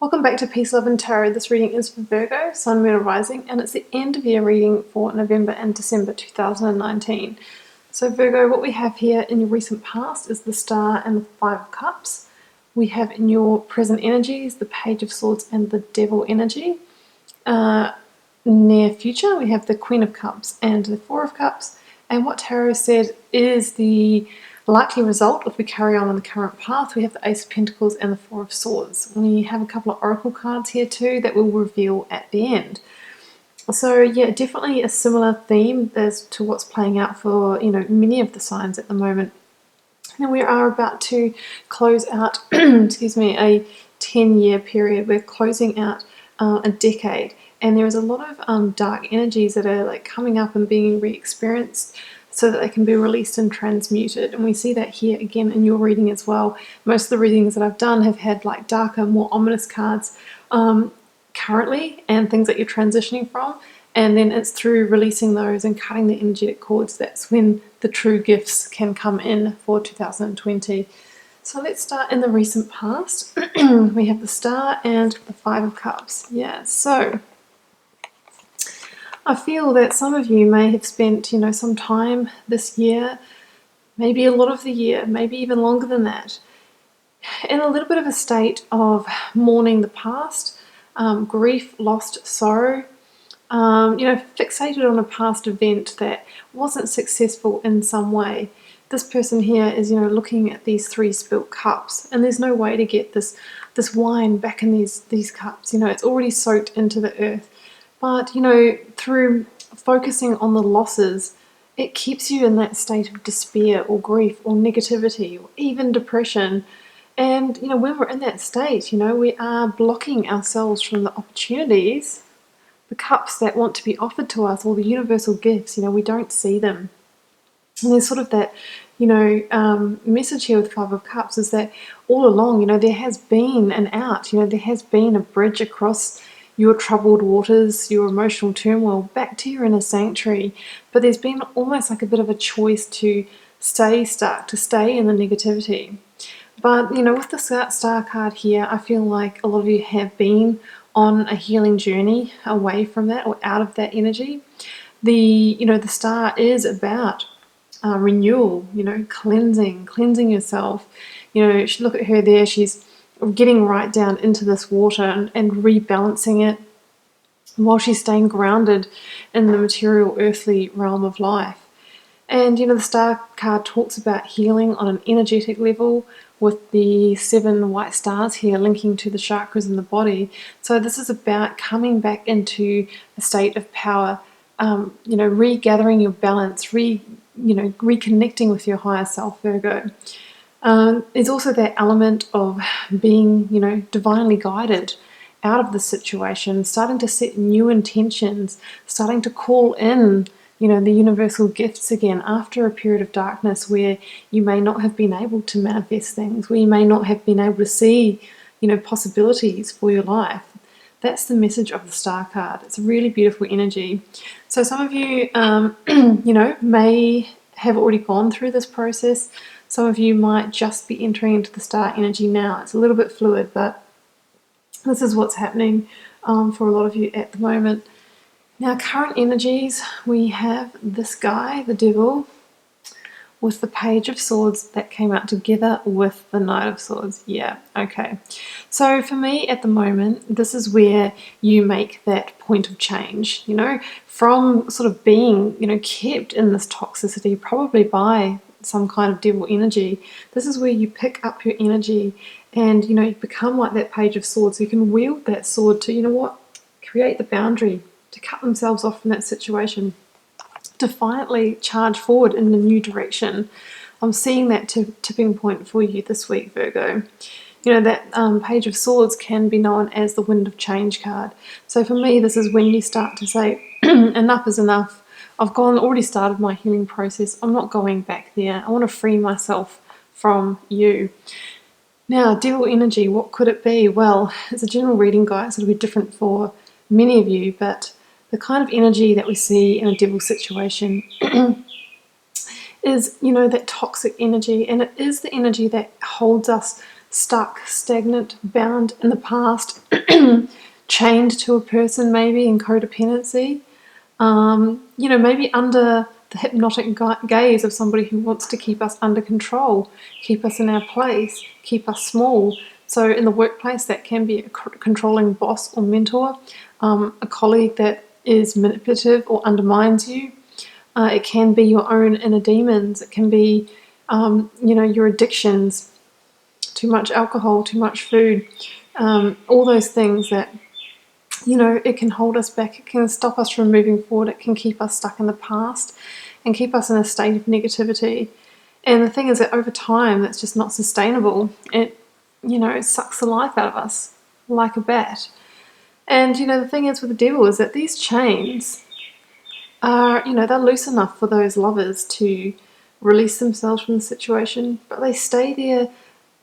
Welcome back to Peace, Love and Tarot. This reading is for Virgo, Sun, Moon, and Rising, and it's the end of year reading for November and December 2019. So Virgo, what we have here in your recent past is the Star and the Five of Cups. We have in your present energies the Page of Swords and the Devil energy. Near future, we have the Queen of Cups and the Four of Cups. And what Tarot said is the likely result if we carry on the current path. We have the Ace of Pentacles and the Four of Swords. We have a couple of oracle cards here too that we'll reveal at the end. So yeah, definitely a similar theme as to what's playing out for many of the signs at the moment. Now we are about to close out excuse me, a 10-year period. We're closing out a decade, and there is a lot of dark energies that are coming up and being re-experienced so that they can be released and transmuted. And we see that here again in your reading as well. Most of the readings that I've done have had darker, more ominous cards currently, and things that you're transitioning from. And then it's through releasing those and cutting the energetic cords that's when the true gifts can come in for 2020. So let's start in the recent past. We have the Star and the Five of Cups. Yeah, so I feel that some of you may have spent, some time this year, maybe a lot of the year, maybe even longer than that, in a little bit of a state of mourning the past, grief, lost, sorrow, fixated on a past event that wasn't successful in some way. This person here is, looking at these three spilt cups, and there's no way to get this wine back in these cups. It's already soaked into the earth. But, through focusing on the losses, it keeps you in that state of despair or grief or negativity or even depression. And, when we're in that state, we are blocking ourselves from the opportunities, the cups that want to be offered to us, or the universal gifts. We don't see them. And there's sort of that, message here with Five of Cups is that all along, there has been an out, there has been a bridge across your troubled waters, your emotional turmoil, back to your inner sanctuary. But there's been almost like a bit of a choice to stay stuck, to stay in the negativity. But, with the Star card here, I feel like a lot of you have been on a healing journey away from that or out of that energy. The Star is about renewal, cleansing yourself. Look at her there, she's getting right down into this water and rebalancing it while she's staying grounded in the material earthly realm of life. And the Star card talks about healing on an energetic level with the 7 white stars here linking to the chakras in the body. So this is about coming back into a state of power, regathering your balance, reconnecting with your higher self, Virgo. There's also that element of being, divinely guided out of the situation, starting to set new intentions, starting to call in, the universal gifts again after a period of darkness where you may not have been able to manifest things, where you may not have been able to see, possibilities for your life. That's the message of the Star card. It's a really beautiful energy. So some of you, may have already gone through this process. Some of you might just be entering into the Star energy now. It's a little bit fluid, but this is what's happening for a lot of you at the moment. Now, current energies, we have this guy, the Devil, with the Page of Swords that came out together with the Knight of Swords. Yeah, okay. So for me at the moment, this is where you make that point of change, from sort of being, kept in this toxicity, probably by some kind of devil energy. This is where you pick up your energy and, you become like that Page of Swords. You can wield that sword to, create the boundary, to cut themselves off from that situation, defiantly charge forward in a new direction. I'm seeing that tipping point for you this week, Virgo. That Page of Swords can be known as the Wind of Change card. So for me, this is when you start to say, enough is enough. I've already started my healing process. I'm not going back there. I want to free myself from you. Now, devil energy, what could it be? Well, it's a general reading, guys. It'll be different for many of you, but the kind of energy that we see in a devil situation is, that toxic energy, and it is the energy that holds us stuck, stagnant, bound in the past, chained to a person maybe in codependency, maybe under the hypnotic gaze of somebody who wants to keep us under control, keep us in our place, keep us small. So in the workplace, that can be a controlling boss or mentor, a colleague that is manipulative or undermines you. It can be your own inner demons. It can be, your addictions, too much alcohol, too much food, all those things that, it can hold us back. It can stop us from moving forward. It can keep us stuck in the past and keep us in a state of negativity. And the thing is that over time, that's just not sustainable. It sucks the life out of us like a bat. And, the thing is with the devil is that these chains are, they're loose enough for those lovers to release themselves from the situation, but they stay there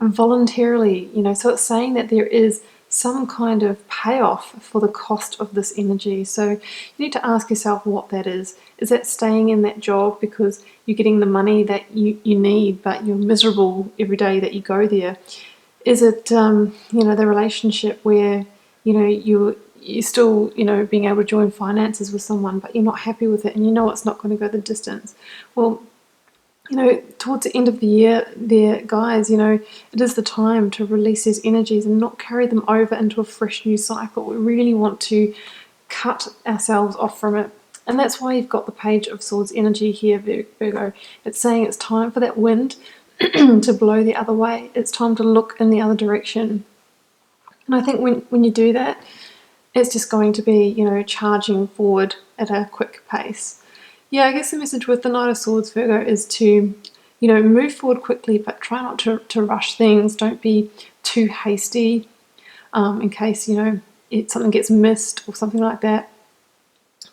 voluntarily, so it's saying that there is some kind of payoff for the cost of this energy. So you need to ask yourself what that is. Is that staying in that job because you're getting the money that you need, but you're miserable every day that you go there? Is it, the relationship where, you're still, being able to join finances with someone, but you're not happy with it and it's not going to go the distance? Well, towards the end of the year there, guys, it is the time to release these energies and not carry them over into a fresh new cycle. We really want to cut ourselves off from it. And that's why you've got the Page of Swords energy here, Virgo. It's saying it's time for that wind to blow the other way. It's time to look in the other direction. And I think when you do that, it's just going to be, charging forward at a quick pace. Yeah, I guess the message with the Knight of Swords, Virgo, is to, move forward quickly, but try not to rush things. Don't be too hasty in case, something gets missed or something like that.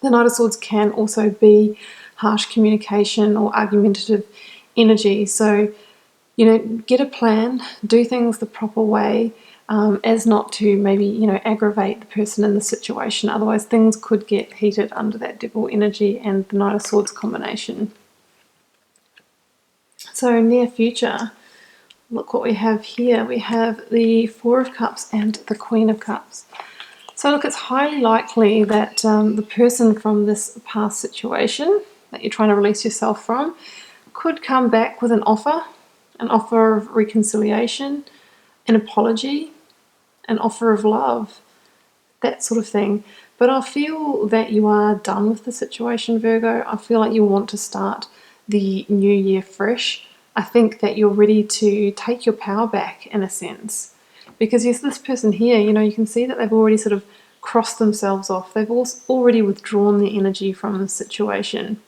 The Knight of Swords can also be harsh communication or argumentative energy. So, get a plan, do things the proper way, as not to maybe, aggravate the person in the situation. Otherwise, things could get heated under that devil energy and the Knight of Swords combination. So near future, look what we have here. We have the Four of Cups and the Queen of Cups. So look, it's highly likely that the person from this past situation that you're trying to release yourself from could come back with an offer of reconciliation, an apology, an offer of love, that sort of thing. But I feel that you are done with the situation, Virgo. I feel like you want to start the new year fresh. I think that you're ready to take your power back in a sense. Because yes, this person here, you can see that they've already sort of crossed themselves off. They've already withdrawn the energy from the situation.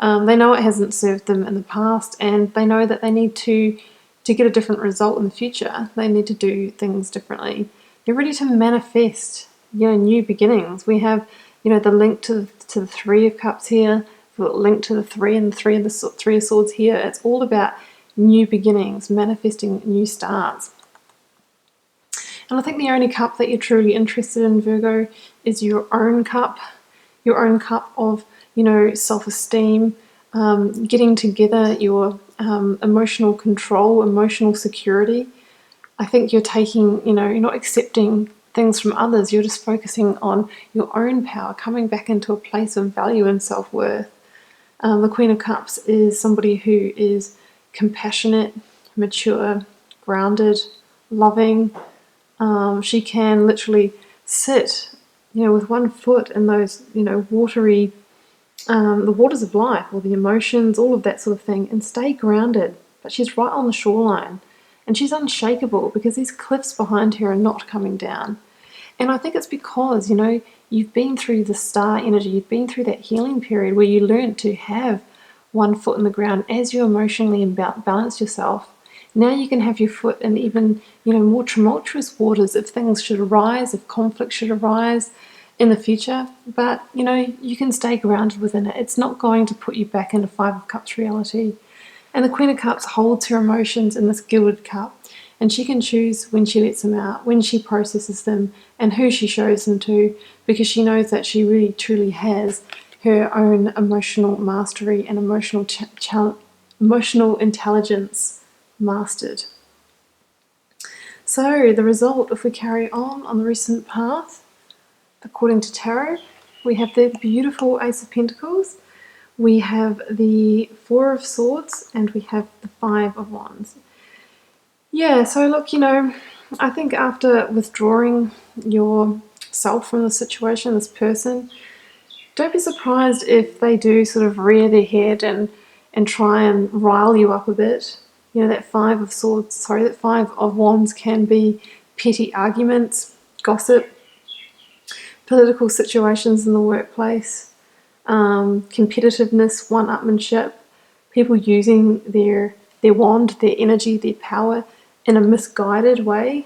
They know it hasn't served them in the past, and they know that they need to get a different result in the future. They need to do things differently. They're ready to manifest, new beginnings. We have, the link to the Three of Cups here, the link to the Three and the Three of Swords here. It's all about new beginnings, manifesting new starts. And I think the only cup that you're truly interested in, Virgo, is your own cup of, self-esteem, getting together your emotional control, emotional security. I think you're taking, you're not accepting things from others. You're just focusing on your own power, coming back into a place of value and self-worth. The Queen of Cups is somebody who is compassionate, mature, grounded, loving. She can literally sit, with one foot in those, watery, the waters of life, or the emotions, all of that sort of thing, and stay grounded. But she's right on the shoreline, and she's unshakable because these cliffs behind her are not coming down. And I think it's because, you've been through the star energy, you've been through that healing period where you learned to have one foot in the ground as you emotionally balance yourself. Now you can have your foot in even, more tumultuous waters if things should arise, if conflict should arise in the future. But, you can stay grounded within it. It's not going to put you back into Five of Cups reality. And the Queen of Cups holds her emotions in this gilded cup. And she can choose when she lets them out, when she processes them, and who she shows them to, because she knows that she really truly has her own emotional mastery and emotional intelligence mastered. So the result, if we carry on the recent path, according to tarot, we have the beautiful Ace of Pentacles, we have the Four of Swords, and we have the Five of Wands. Yeah, so look, I think after withdrawing yourself from the situation, this person, don't be surprised if they do sort of rear their head and try and rile you up a bit. That Five of Wands can be petty arguments, gossip, political situations in the workplace, competitiveness, one-upmanship, people using their wand, their energy, their power in a misguided way.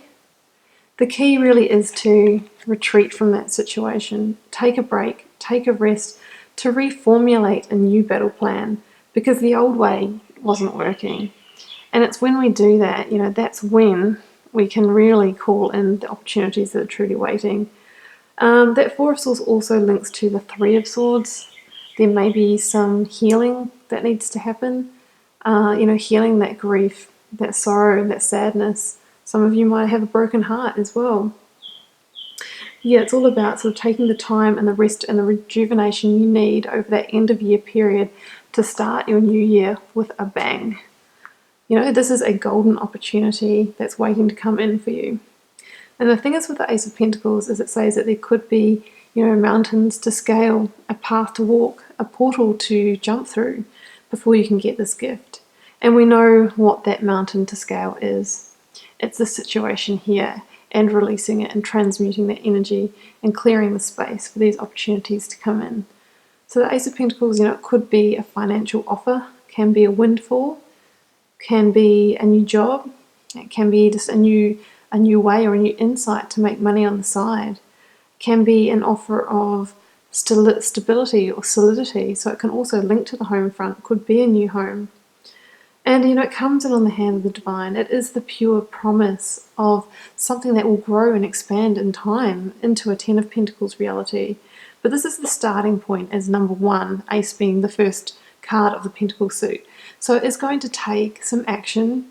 The key really is to retreat from that situation, take a break, take a rest, to reformulate a new battle plan, because the old way wasn't working. And it's when we do that, that's when we can really call in the opportunities that are truly waiting. That Four of Swords also links to the Three of Swords. There may be some healing that needs to happen, healing that grief, that sorrow, that sadness. Some of you might have a broken heart as well. Yeah, it's all about sort of taking the time and the rest and the rejuvenation you need over that end of year period to start your new year with a bang. This is a golden opportunity that's waiting to come in for you. And the thing is with the Ace of Pentacles is it says that there could be, mountains to scale, a path to walk, a portal to jump through before you can get this gift. And we know what that mountain to scale is. It's the situation here, and releasing it and transmuting that energy and clearing the space for these opportunities to come in. So the Ace of Pentacles, it could be a financial offer, can be a windfall, can be a new job, it can be just a new way or a new insight to make money on the side. Can be an offer of stability or solidity, so it can also link to the home front, could be a new home. And it comes in on the hand of the divine. It is the pure promise of something that will grow and expand in time into a Ten of Pentacles reality. But this is the starting point as number one, Ace being the first card of the Pentacle suit. So it's going to take some action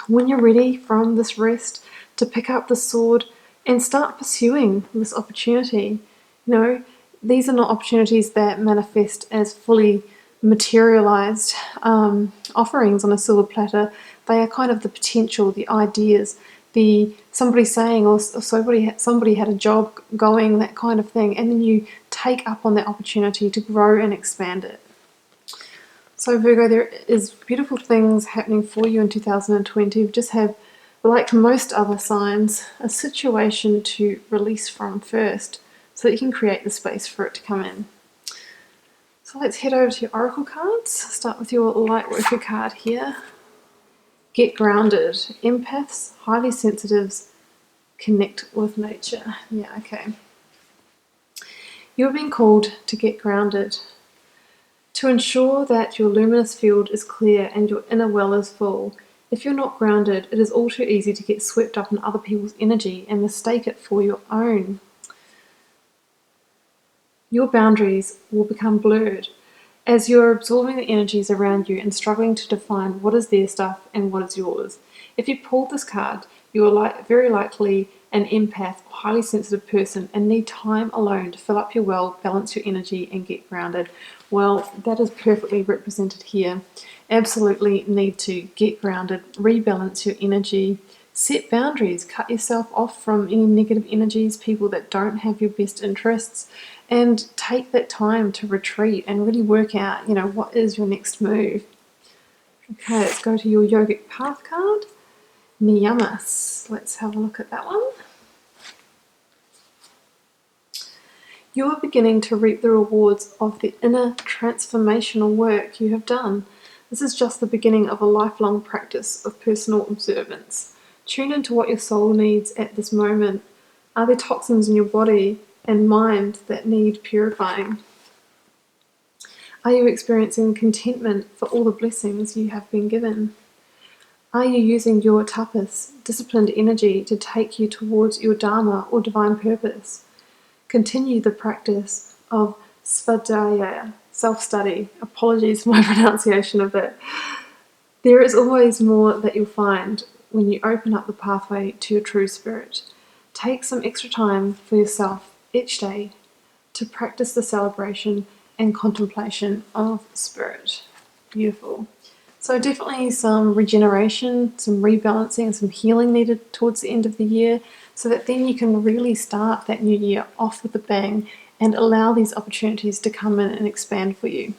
when you're ready from this rest to pick up the sword and start pursuing this opportunity. These are not opportunities that manifest as fully materialized offerings on a silver platter. They are kind of the potential, the ideas, somebody saying, or somebody had a job going, that kind of thing, and then you take up on that opportunity to grow and expand it. So Virgo, there is beautiful things happening for you in 2020. We just have, like most other signs, a situation to release from first so that you can create the space for it to come in. So let's head over to your oracle cards. Start with your light worker card here. Get grounded. Empaths, highly sensitives, connect with nature. Yeah, okay. You're being called to get grounded, to ensure that your luminous field is clear and your inner well is full. If you're not grounded, it is all too easy to get swept up in other people's energy and mistake it for your own. Your boundaries will become blurred as you're absorbing the energies around you and struggling to define what is their stuff and what is yours. If you pulled this card, you are very likely an empath, highly sensitive person, and need time alone to fill up your well, balance your energy, and get grounded. Well, that is perfectly represented here. Absolutely need to get grounded, rebalance your energy, set boundaries, cut yourself off from any negative energies, people that don't have your best interests, and take that time to retreat and really work out, what is your next move. Okay, let's go to your yogic path card, Niyamas. Let's have a look at that one. You are beginning to reap the rewards of the inner transformational work you have done. This is just the beginning of a lifelong practice of personal observance. Tune into what your soul needs at this moment. Are there toxins in your body and mind that need purifying? Are you experiencing contentment for all the blessings you have been given? Are you using your tapas, disciplined energy, to take you towards your dharma or divine purpose? Continue the practice of svadhyaya, self-study. Apologies for my pronunciation of that. There is always more that you'll find when you open up the pathway to your true spirit. Take some extra time for yourself each day to practice the celebration and contemplation of spirit. Beautiful. So definitely some regeneration, some rebalancing, and some healing needed towards the end of the year, so that then you can really start that new year off with a bang and allow these opportunities to come in and expand for you.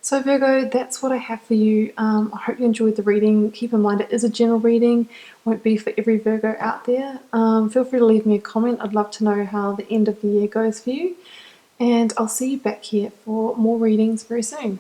So Virgo, that's what I have for you. I hope you enjoyed the reading. Keep in mind it is a general reading, won't be for every Virgo out there. Feel free to leave me a comment. I'd love to know how the end of the year goes for you. And I'll see you back here for more readings very soon.